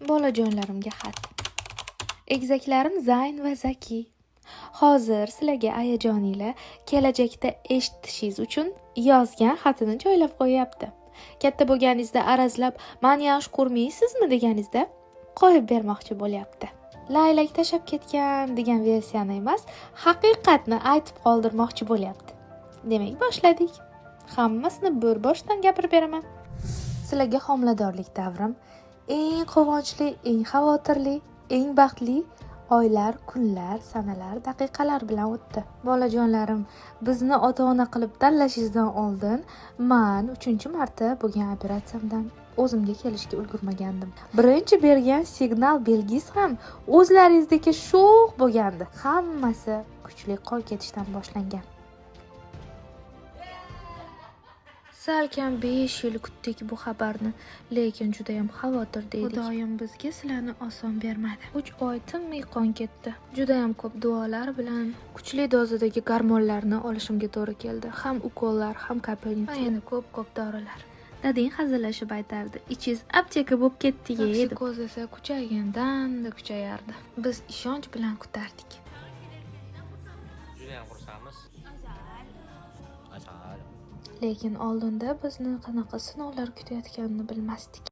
Bolajonlarimga xat. Egizaklarim Zayn va Zaki. Hozir sizlarga ayajoninglar kelajakda eshitishingiz uchun yozgan xatini joylab qo'yapti. Katta bo'lganingizda arazlab, "Men yaxshi ko'rmaysizmi?" deganingizda qo'yib bermoqchi bo'lyapti. Laylak tashab ketgan degan versiyani emas, haqiqatni aytib qoldirmoqchi bo'lyapti. Demak, boshladik. Hammasini bo'rboshdan gapirib beraman. Sizlarga homiladorlik davrim eng quvonchli, eng xavotirli, eng baxtli oylar, kunlar, sanalar, daqiqalar bilan o'tdi. Bolajonlarim, bizni ota-ona qilib tanlashingizdan oldin men 3-marta bo'lgan operatsiyamdan o'zimga kelishga ulgurmagandim. Birinchi bergan signal belgisi ham o'zlaringizdagi sho'x bo'lgandi. Hammasi kuchli qo'y ketishdan boshlangan. Salkam 5 yil kutdik bu xabarni, lekin juda ham xavotirda edik. Xudoyim bizga sizlarni oson bermadi. 3 oy tinmay qon ketdi. Juda ham ko'p duolar bilan kuchli dozadagi gormonlarni olishimga to'g'ri keldi. Ham ukollar, ham kapelniya va yana ko'p dorilar. Dading hazillashib aytardi, "Ichingiz apteka bo'lib ketdi-ye" deb. Ko'z esa kuchaygandan-da kuchayardi. Biz ishonch bilan kutardik. Juda ham xursandmiz. Lekin oldinda bizni qanaqa sinovlar kutayotganini bilmasdik.